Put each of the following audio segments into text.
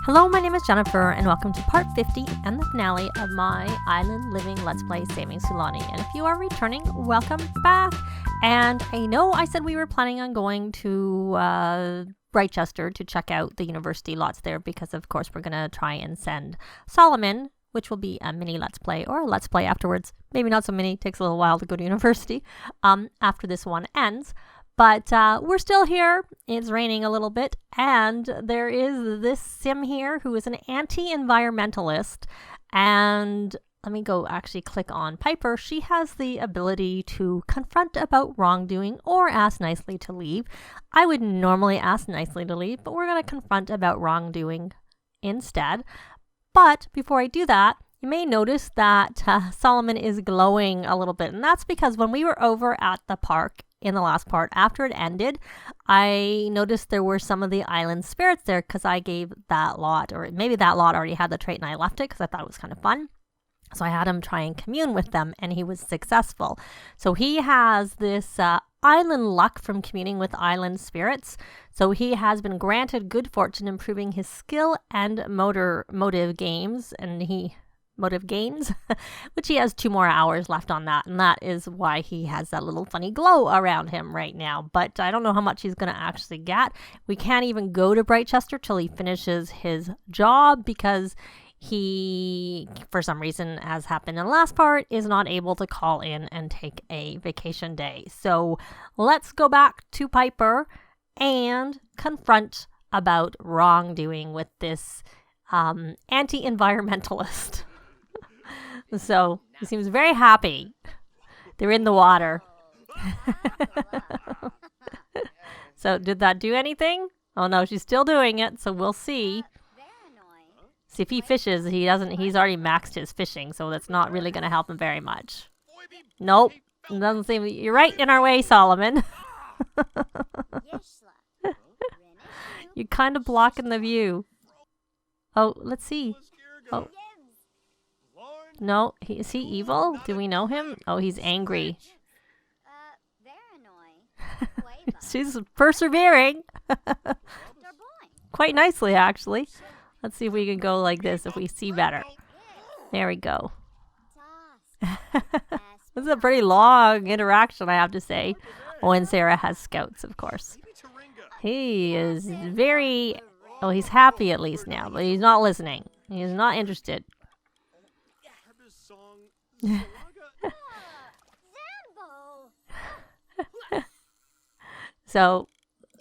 Hello, my name is Jennifer, and welcome to part 50 and the finale of my Island Living Let's Play Saving Sulani. And if you are returning, welcome back. And I know I said we were planning on going to Brightchester to check out the university lots there because, of course, we're going to try and send Solomon, which will be a mini Let's Play or a Let's Play afterwards. Maybe not so mini, takes a little while to go to university after this one ends. But we're still here. It's raining a little bit. And there is this sim here who is an anti-environmentalist. And let me go actually click on Piper. She has the ability to confront about wrongdoing or ask nicely to leave. I would normally ask nicely to leave, but we're going to confront about wrongdoing instead. But before I do that, you may notice that Solomon is glowing a little bit. And that's because when we were over at the park in the last part, after it ended, I noticed there were some of the island spirits there because I gave that lot, or maybe that lot already had the trait and I left it because I thought it was kind of fun. So I had him try and commune with them and he was successful. So he has this island luck from communing with island spirits. So he has been granted good fortune improving his skill and motive gains, which he has 2 more hours left on that, and that is why he has that little funny glow around him right now. But I don't know how much he's going to actually get. We can't even go to Brightchester till he finishes his job because he, for some reason, as happened in the last part, is not able to call in and take a vacation day. So let's go back to Piper and confront about wrongdoing with this anti-environmentalist. So he seems very happy. They're in the water. So did that do anything? Oh no, she's still doing it. So we'll see. See if he fishes. He's already maxed his fishing. So that's not really going to help him very much. Nope. It doesn't seem. You're right in our way, Solomon. You're kind of blocking the view. Oh, let's see. Oh. No, is he evil? Do we know him? Oh, he's angry. She's persevering. Quite nicely, actually. Let's see if we can go like this if we see better. There we go. This is a pretty long interaction, I have to say. Oh, and Sarah has scouts, of course. He is very... Oh, he's happy at least now, but he's not listening. He's not interested. So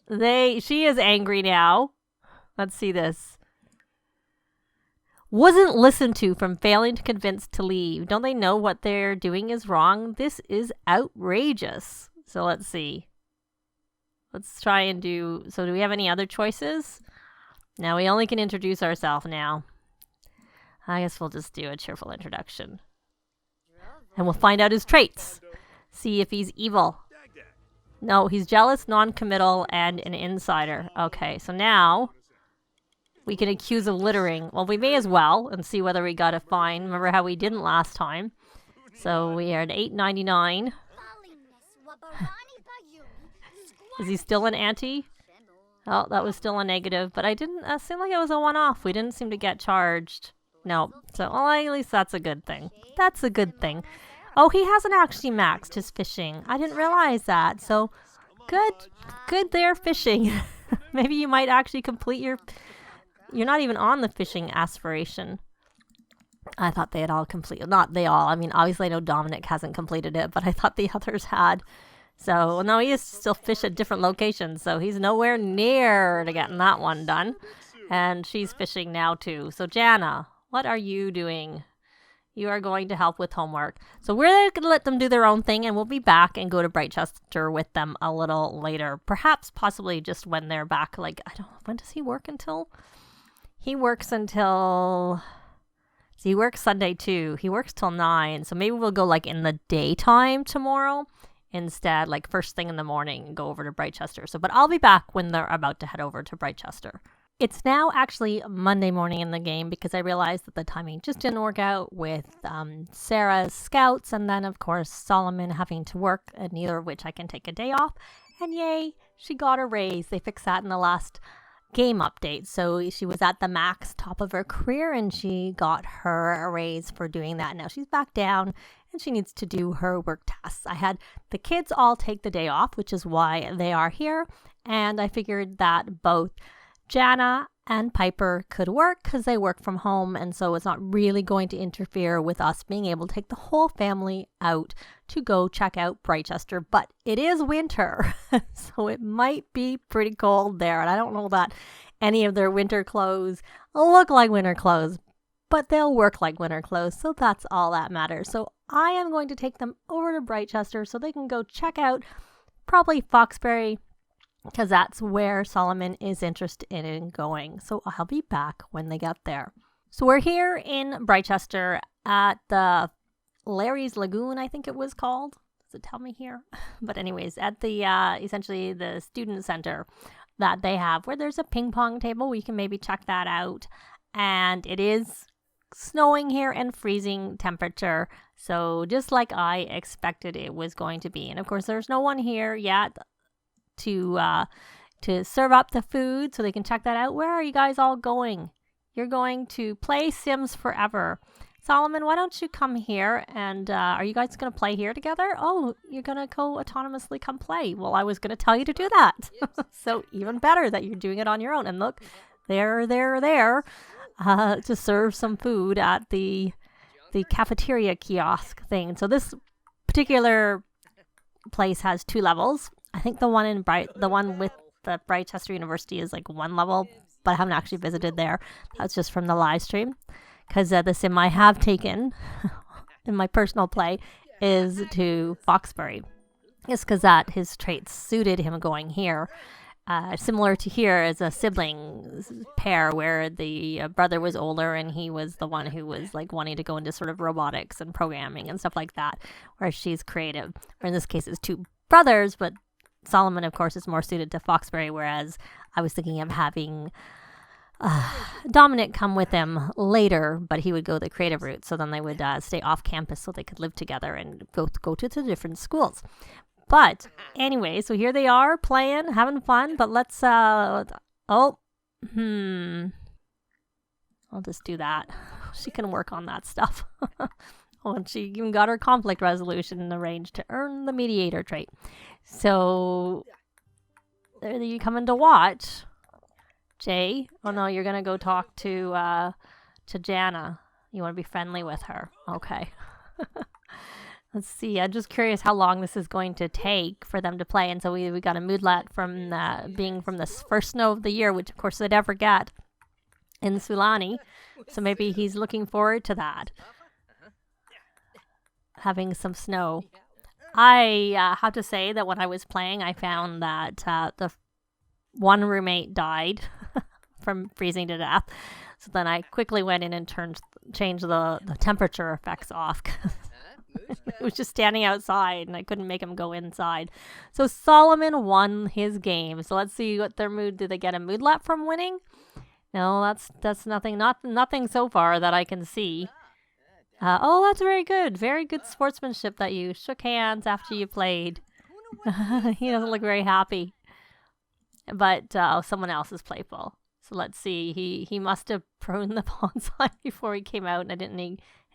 she is angry now. Let's see this. Wasn't listened to from failing to convince to leave. Don't they know what they're doing is wrong? This is outrageous. So let's see. Let's try and do... So do we have any other choices? No, we only can introduce ourselves now. I guess we'll just do a cheerful introduction. And we'll find out his traits. See if he's evil. No, he's jealous, non-committal, and an insider. Okay, so now we can accuse of littering. Well, we may as well and see whether we got a fine. Remember how we didn't last time. So we are at $8.99. Is he still an anti? Oh, that was still a negative, but I didn't seem like it was a one-off. We didn't seem to get charged. No, so well, at least that's a good thing. That's a good thing. Oh, he hasn't actually maxed his fishing. I didn't realize that. So good there fishing. Maybe you might actually complete your... You're not even on the fishing aspiration. I thought they had all completed. Not they all. I mean, obviously I know Dominick hasn't completed it, but I thought the others had. So, no, he is still fish at different locations, so he's nowhere near to getting that one done. And she's fishing now, too. So, Jana, what are you doing? You are going to help with homework. So, we're going to let them do their own thing, and we'll be back and go to Brightchester with them a little later. Perhaps, possibly just when they're back. Like, I don't know, when does he work until? He works until... So, he works Sunday, too. He works till 9, so maybe we'll go, like, in the daytime tomorrow. Instead, like first thing in the morning, and go over to Brightchester. So, but I'll be back when they're about to head over to Brightchester. It's now actually Monday morning in the game because I realized that the timing just didn't work out with Sarah's scouts and then, of course, Solomon having to work, and neither of which I can take a day off. And yay, she got a raise. They fixed that in the last game update. So she was at the max top of her career and she got her a raise for doing that. Now she's back down and she needs to do her work tasks. I had the kids all take the day off, which is why they are here. And I figured that both Jana and Piper could work because they work from home, and so it's not really going to interfere with us being able to take the whole family out to go check out Brightchester. But it is winter, so it might be pretty cold there, and I don't know that any of their winter clothes look like winter clothes, but they'll work like winter clothes, so that's all that matters. So I am going to take them over to Brightchester so they can go check out probably Foxbury, because that's where Solomon is interested in going. So I'll be back when they get there. So we're here in Brightchester at the Larry's Lagoon, I think it was called. Does it tell me here? But anyways, at the essentially the student center that they have, where there's a ping pong table. We can maybe check that out. And it is snowing here and freezing temperature. So just like I expected it was going to be. And of course, there's no one here yet to serve up the food so they can check that out. Where are you guys all going? You're going to play Sims Forever. Solomon, why don't you come here and are you guys going to play here together? Oh, you're going to go autonomously come play. Well, I was going to tell you to do that. So even better that you're doing it on your own. And look, there to serve some food at the cafeteria kiosk thing. So this particular place has 2 levels. I think the one with the Brightchester University is like 1 level, but I haven't actually visited there. That's just from the live stream, because the sim I have taken in my personal play is to Foxbury. It's because that his traits suited him going here. Similar to here as a sibling pair where the brother was older and he was the one who was like wanting to go into sort of robotics and programming and stuff like that, whereas she's creative. Or in this case, it's 2 brothers, but Solomon, of course, is more suited to Foxbury, whereas I was thinking of having Dominick come with them later, but he would go the creative route. So then they would stay off campus so they could live together and go to the different schools. But anyway, so here they are playing, having fun. But let's, I'll just do that. She can work on that stuff. Oh, and she even got her conflict resolution arranged to earn the mediator trait. So, are you coming to watch, Jay? Oh no, you're gonna go talk to Jana. You want to be friendly with her? Okay. Let's see. I'm just curious how long this is going to take for them to play. And so we got a moodlet from being from the first snow of the year, which of course they'd ever get in Sulani. So maybe he's looking forward to that. Having some snow. I have to say that when I was playing, I found that the one roommate died from freezing to death. So then I quickly went in and changed the temperature effects off. It was just standing outside and I couldn't make him go inside. So Solomon won his game. So let's see what their mood. Did they get a moodlet from winning? No, that's nothing. Nothing so far that I can see. Oh, that's very good. Very good sportsmanship that you shook hands after you played. He doesn't look very happy. But someone else is playful. So let's see. He must have pruned the pawn side before he came out, and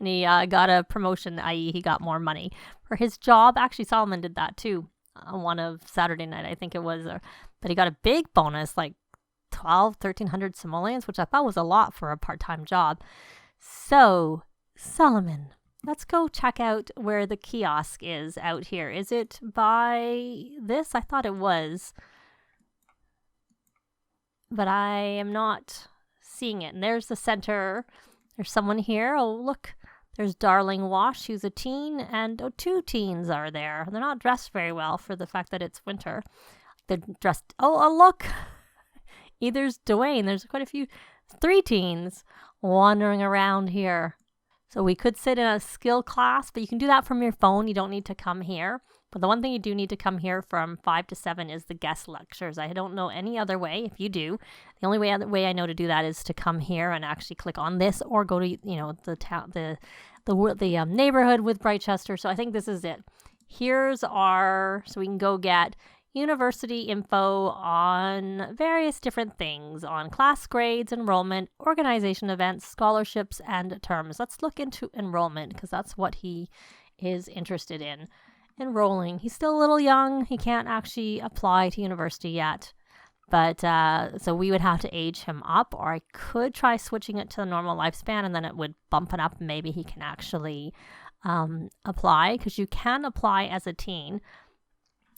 he got a promotion, i.e. he got more money for his job. Actually, Solomon did that too. One of Saturday night, I think it was. But he got a big bonus, like 1,300 simoleons, which I thought was a lot for a part-time job. So, Solomon, let's go check out where the kiosk is out here. Is it by this? I thought it was. But I am not seeing it. And there's the center. There's someone here. Oh, look. There's Darling Wash, who's a teen, and 2 teens are there. They're not dressed very well for the fact that it's winter. They're dressed... Oh, look! There's Dwayne. There's quite a few... 3 teens wandering around here. So we could sit in a skill class, but you can do that from your phone. You don't need to come here. But the one thing you do need to come here from 5 to 7 is the guest lectures. I don't know any other way. If you do, the only way I know to do that is to come here and actually click on this, or go to the neighborhood with Brightchester. So I think this is it. Here's our, so we can go get university info on various different things, on class grades, enrollment, organization events, scholarships, and terms. Let's look into enrollment because that's what he is interested in. Enrolling. He's still a little young. He can't actually apply to university yet. But so we would have to age him up, or I could try switching it to the normal lifespan and then it would bump it up. Maybe he can actually apply, because you can apply as a teen,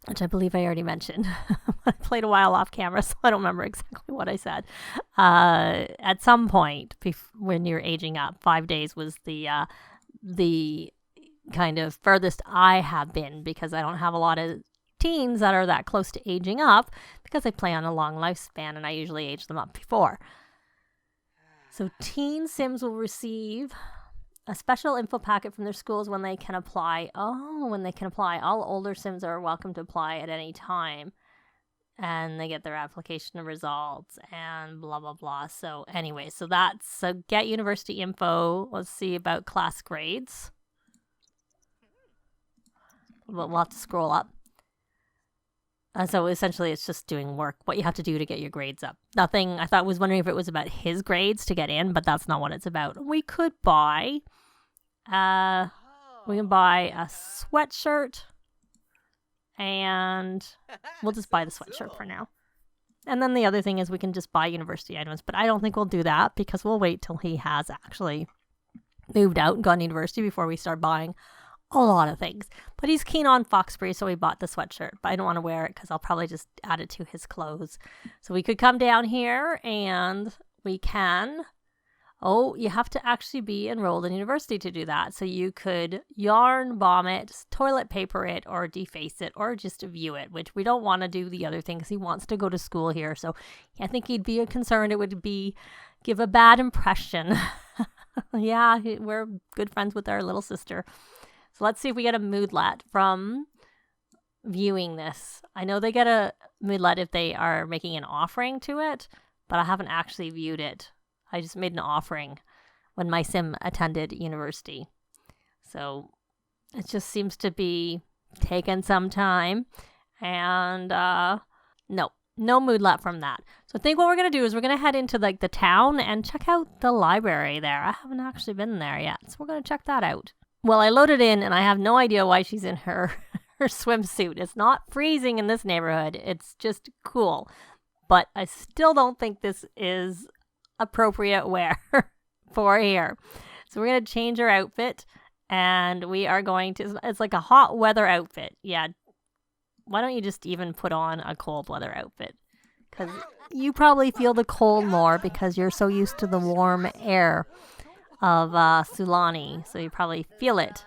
which I believe I already mentioned. I played a while off camera, so I don't remember exactly what I said. At some point when you're aging up, 5 days was the kind of furthest I have been, because I don't have a lot of teens that are that close to aging up, because they play on a long lifespan and I usually age them up before. So teen Sims will receive a special info packet from their schools when they can apply. When they can apply. All older Sims are welcome to apply at any time. And they get their application results and blah, blah, blah. So anyway, so get university info. Let's see about class grades. We'll have to scroll up. So essentially it's just doing work, what you have to do to get your grades up. Nothing, I was wondering if it was about his grades to get in, but that's not what it's about. We could buy, we can buy a sweatshirt, and we'll just buy the sweatshirt for now. And then the other thing is we can just buy university items, but I don't think we'll do that because we'll wait till he has actually moved out and gone to university before we start buying a lot of things. But he's keen on Foxbury, so we bought the sweatshirt. But I don't want to wear it because I'll probably just add it to his clothes. So we could come down here and we can... you have to actually be enrolled in university to do that. So you could yarn bomb it, toilet paper it, or deface it, or just view it, which we don't want to do the other thing because he wants to go to school here. So I think he'd be concerned it would give a bad impression. Yeah, we're good friends with our little sister. So let's see if we get a moodlet from viewing this. I know they get a moodlet if they are making an offering to it, but I haven't actually viewed it. I just made an offering when my sim attended university. So it just seems to be taking some time. And no moodlet from that. So I think what we're going to do is we're going to head into the town and check out the library there. I haven't actually been there yet, so we're going to check that out. Well, I loaded in and I have no idea why she's in her swimsuit. It's not freezing in this neighborhood. It's just cool. But I still don't think this is appropriate wear for here. So we're going to change her outfit and we are going to, it's like a hot weather outfit. Yeah. Why don't you just even put on a cold weather outfit? Because you probably feel the cold more because you're so used to the warm air of Sulani, so you probably feel it.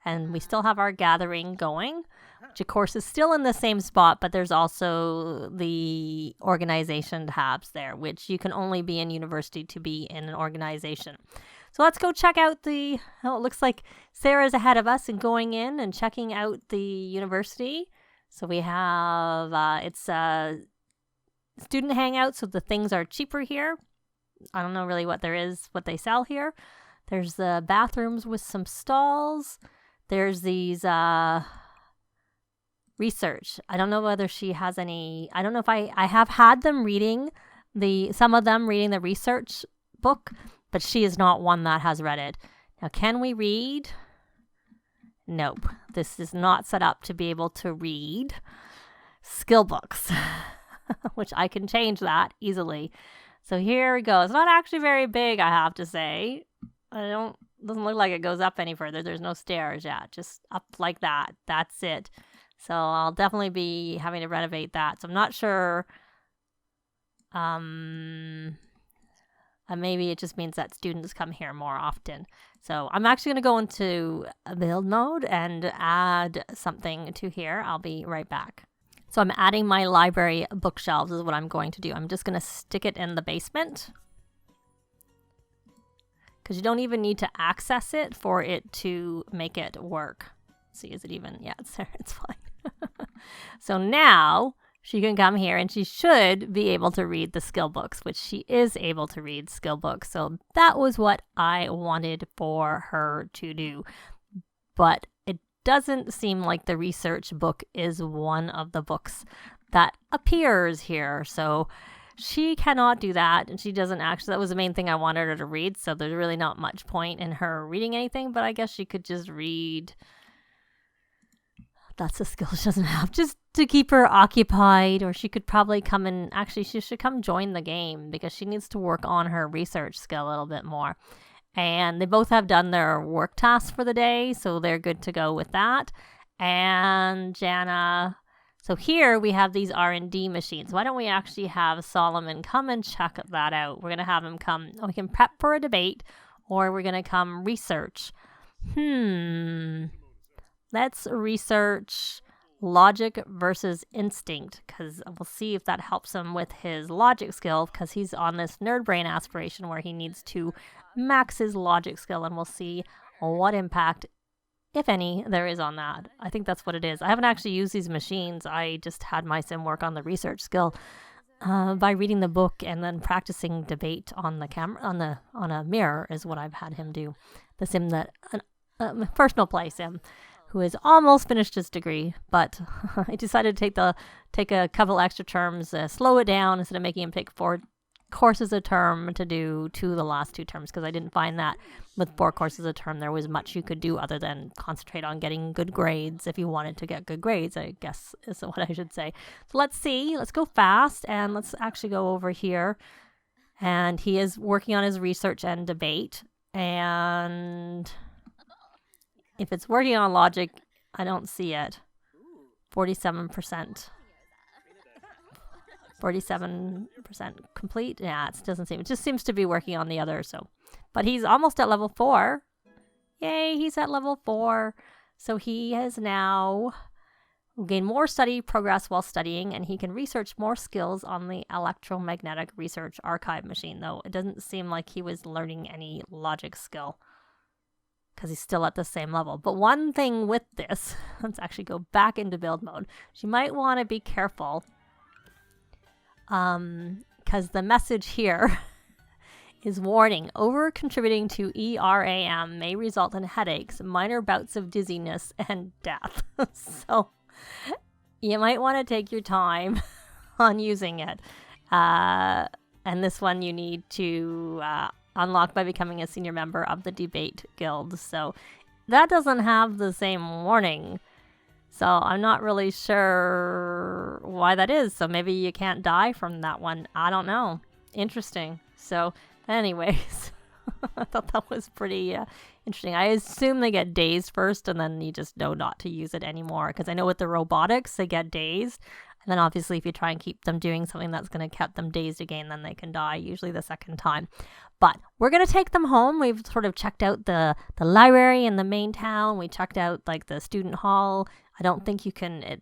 And we still have our gathering going, which of course is still in the same spot, but there's also the organization tabs there, which you can only be in university to be in an organization. So let's go check out it looks like Sarah's ahead of us and going in and checking out the university. So we have, it's a student hangout, so the things are cheaper here. I don't know really what they sell here. There's the bathrooms with some stalls. There's these research. I don't know whether she has any. I don't know if I have had them some of them reading the research book, but she is not one that has read it. Now, can we read? Nope. This is not set up to be able to read skill books, which I can change that easily. So here we go. It's not actually very big, I have to say. Doesn't look like it goes up any further. There's no stairs yet, just up like that. That's it. So I'll definitely be having to renovate that. So I'm not sure. Maybe it just means that students come here more often. So I'm actually going to go into build mode and add something to here. I'll be right back. So I'm adding my library bookshelves is what I'm going to do. I'm just going to stick it in the basement, because you don't even need to access it for it to make it work. See, is it even? Yeah, it's there. It's fine. So now she can come here and she should be able to read the skill books, which she is able to read skill books. So that was what I wanted for her to do. But it doesn't seem like the research book is one of the books that appears here. So she cannot do that, and she doesn't actually, that was the main thing I wanted her to read, so there's really not much point in her reading anything, but I guess she could just read. That's a skill she doesn't have, just to keep her occupied, or she could probably come and, actually she should come join the game because she needs to work on her research skill a little bit more. And they both have done their work tasks for the day, so they're good to go with that. And Jana, so here we have these R&D machines. Why don't we actually have Solomon come and check that out? We're going to have him come. We can prep for a debate, or we're going to come research. Let's research logic versus instinct, because we'll see if that helps him with his logic skill, because he's on this nerd brain aspiration where he needs to max his logic skill, and we'll see what impact, if any, there is on that. I think that's what it is. I haven't actually used these machines. I just had my sim work on the research skill by reading the book and then practicing debate on the camera, on a mirror is what I've had him do. The sim that personal play sim, who has almost finished his degree, but I decided to take a couple extra terms, slow it down instead of making him take 4 courses a term to do the last 2 terms, because I didn't find that with 4 courses a term there was much you could do other than concentrate on getting good grades if you wanted to get good grades, I guess is what I should say. So let's see, let's go fast, and let's actually go over here. And he is working on his research and debate, and if it's working on logic, I don't see it. 47%. 47% complete. Yeah, it doesn't seem. It just seems to be working on the other. So, but he's almost at level 4. Yay, he's at level 4. So he has now gained more study progress while studying, and he can research more skills on the electromagnetic research archive machine. Though it doesn't seem like he was learning any logic skill, because he's still at the same level. But one thing with this, let's actually go back into build mode. You might want to be careful, because the message here is warning, over contributing to ERAM may result in headaches, minor bouts of dizziness, and death. So you might want to take your time on using it. And this one you need to unlock by becoming a senior member of the debate guild. So that doesn't have the same warning. So I'm not really sure why that is. So maybe you can't die from that one. I don't know. Interesting. So anyways, I thought that was pretty interesting. I assume they get dazed first, and then you just know not to use it anymore. Because I know with the robotics, they get dazed. And then obviously if you try and keep them doing something that's going to keep them dazed again, then they can die, usually the second time. But we're going to take them home. We've sort of checked out the library in the main town. We checked out like the student hall. I don't think you can,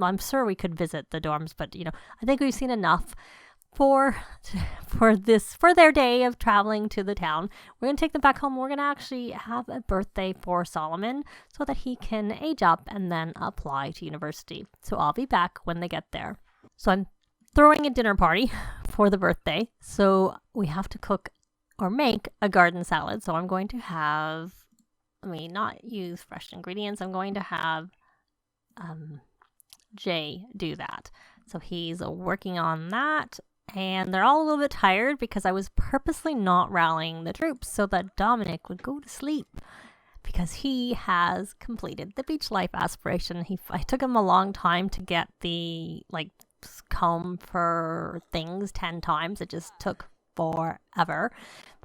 I'm sure we could visit the dorms, but I think we've seen enough for their day of traveling to the town. We're going to take them back home. We're going to actually have a birthday for Solomon so that he can age up and then apply to university. So I'll be back when they get there. So I'm throwing a dinner party for the birthday. So we have to cook or make a garden salad. So I'm going to have, not use fresh ingredients. I'm going to have Jay do that. So he's working on that. And they're all a little bit tired because I was purposely not rallying the troops so that Dominick would go to sleep, because he has completed the beach life aspiration. It took him a long time to get the comb for things 10 times. It just took forever.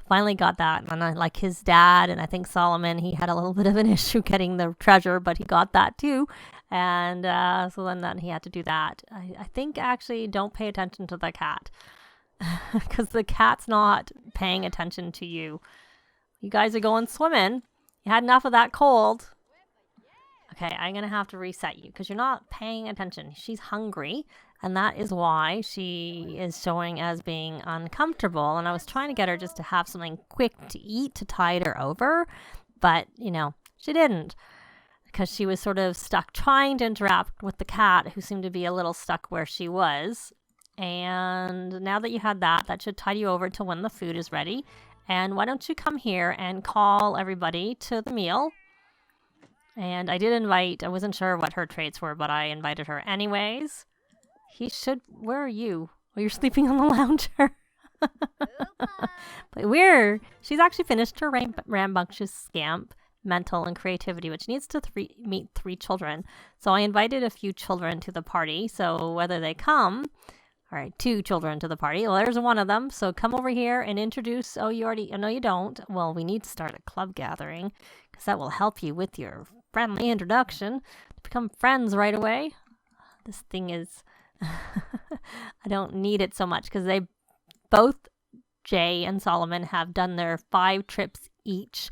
Finally got that, and I like his dad, and I think Solomon, he had a little bit of an issue getting the treasure, but he got that too. And so then he had to do that. I think actually don't pay attention to the cat, because the cat's not paying attention to you. You guys are going swimming. You had enough of that cold. Okay, I'm going to have to reset you because you're not paying attention. She's hungry, and that is why she is showing as being uncomfortable. And I was trying to get her just to have something quick to eat to tide her over, but, she didn't, because she was sort of stuck trying to interact with the cat, who seemed to be a little stuck where she was. And now that you had that, that should tide you over till when the food is ready. And why don't you come here and call everybody to the meal? And I did invite, I wasn't sure what her traits were, but I invited her anyways. Where are you? Oh, you're sleeping on the lounger. But she's actually finished her rambunctious scamp, mental, and creativity, which needs to meet 3 children. So I invited a few children to the party. So whether they come, all right, 2 children to the party. Well, there's one of them. So come over here and introduce. Oh, no, you don't. Well, we need to start a club gathering because that will help you with your friendly introduction to become friends right away. This thing is, I don't need it so much because both Jay and Solomon have done their 5 trips each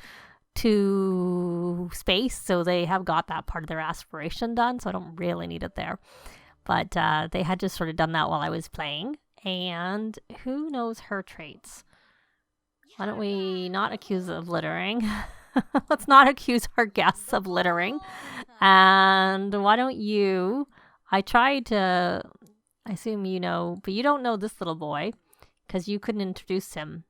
to space, so they have got that part of their aspiration done, so I don't really need it there. But they had just sort of done that while I was playing. And who knows her traits? Why don't we not accuse of littering? Let's not accuse our guests of littering. And why don't you... I assume you know, but you don't know this little boy because you couldn't introduce him.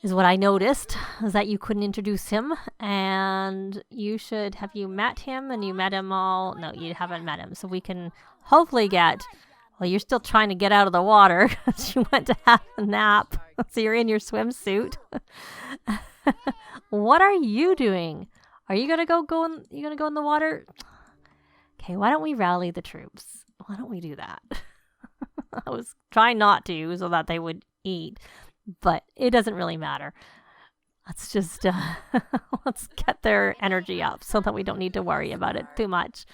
Is what I noticed, is that you couldn't introduce him. And have you met him? And you met him all? No, you haven't met him. So we can hopefully you're still trying to get out of the water because you went to have a nap. So you're in your swimsuit. What are you doing? Are you gonna go in the water? Okay, why don't we rally the troops? Why don't we do that? I was trying not to so that they would eat, but it doesn't really matter. Let's just let's get their energy up so that we don't need to worry about it too much.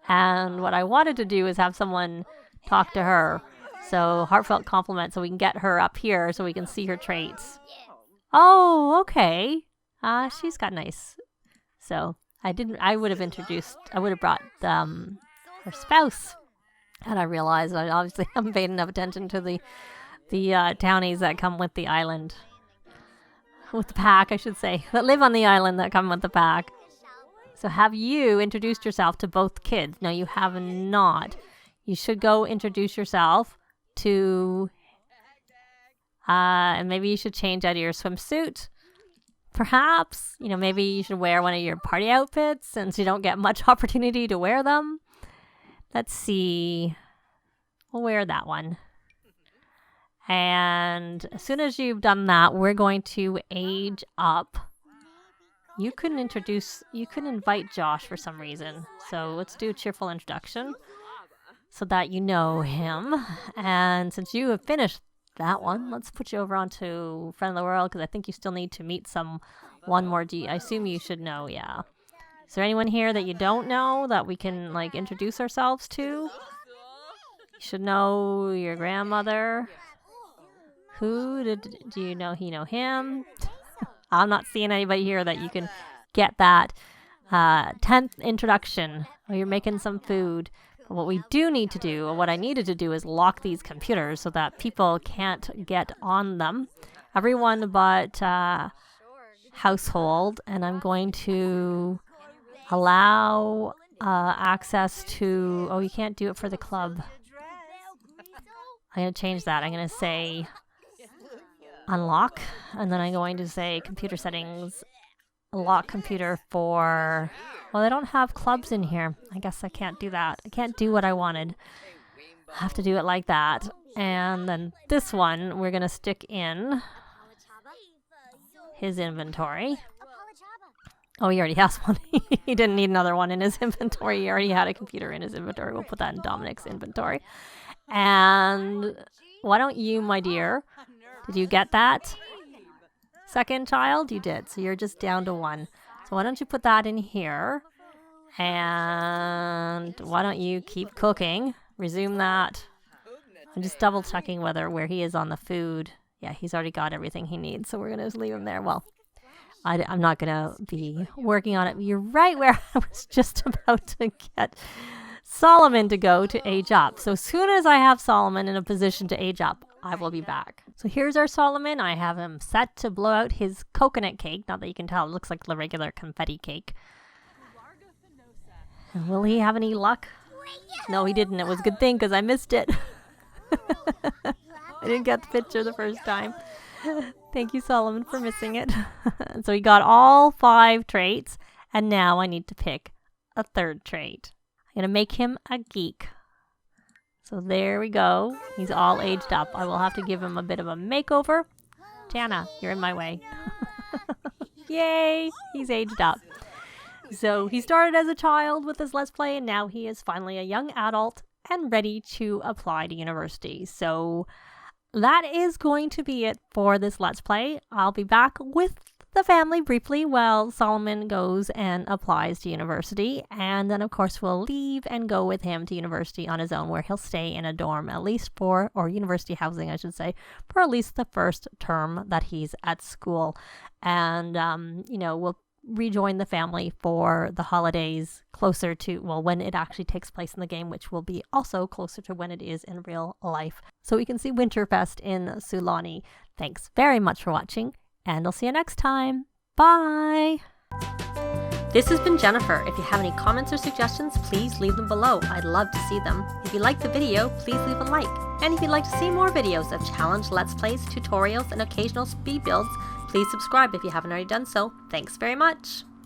And what I wanted to do is have someone talk to her. So heartfelt compliment so we can get her up here so we can see her traits. Oh, okay. She's got nice. So I would have brought her spouse. And I realized I obviously haven't paid enough attention to the townies that come with the island. With the pack, I should say. That live on the island that come with the pack. So have you introduced yourself to both kids? No, you have not. You should go introduce yourself to... and maybe you should change out of your swimsuit. Perhaps, maybe you should wear one of your party outfits since you don't get much opportunity to wear them. Let's see. We'll wear that one. And as soon as you've done that, we're going to age up. You couldn't invite Josh for some reason. So let's do a cheerful introduction so that you know him. And since you have finished that one, let's put you over onto Friend of the World because I think you still need to meet one more. I assume you should know, yeah. Is there anyone here that you don't know that we can introduce ourselves to? You should know your grandmother. Who do you know? You know him. I'm not seeing anybody here that you can get that 10th introduction. Oh, you're making some food. But what we do need to do, or what I needed to do, is lock these computers so that people can't get on them. Everyone but household. And I'm going to allow access to... Oh, you can't do it for the club. I'm going to change that. I'm going to say unlock. And then I'm going to say computer settings, lock computer for... Well, I don't have clubs in here. I guess I can't do that. I can't do what I wanted. I have to do it like that. And then this one, we're going to stick in his inventory. Oh, he already has one. He didn't need another one in his inventory. He already had a computer in his inventory. We'll put that in Dominick's inventory. And why don't you, my dear, did you get that? Second child? You did. So you're just down to 1. So why don't you put that in here? And why don't you keep cooking? Resume that. I'm just double checking where he is on the food. Yeah, he's already got everything he needs. So we're going to just leave him there. Well, I'm not going to be working on it. You're right where I was just about to get Solomon to go to age up. So as soon as I have Solomon in a position to age up, I will be back. So here's our Solomon. I have him set to blow out his coconut cake. Not that you can tell, it looks like the regular confetti cake. And will he have any luck? No, he didn't. It was a good thing because I missed it. I didn't get the picture the first time. Thank you, Solomon, for missing it. So he got all 5 traits. And now I need to pick a third trait. I'm going to make him a geek. So there we go. He's all aged up. I will have to give him a bit of a makeover. Jana, you're in my way. Yay! He's aged up. So he started as a child with this Let's Play, and now he is finally a young adult and ready to apply to university. So that is going to be it for this Let's Play. I'll be back with the family briefly while Solomon goes and applies to university, and then of course we'll leave and go with him to university on his own, where he'll stay in a dorm at least for, or university housing I should say, for at least the first term that he's at school. And we'll rejoin the family for the holidays closer to, well, when it actually takes place in the game, which will be also closer to when it is in real life, so we can see Winterfest in Sulani. Thanks very much for watching, and I'll see you next time. Bye! This has been Jennifer. If you have any comments or suggestions, please leave them below. I'd love to see them. If you liked the video, please leave a like. And if you'd like to see more videos of challenge Let's Plays, tutorials, and occasional speed builds, please subscribe if you haven't already done so. Thanks very much!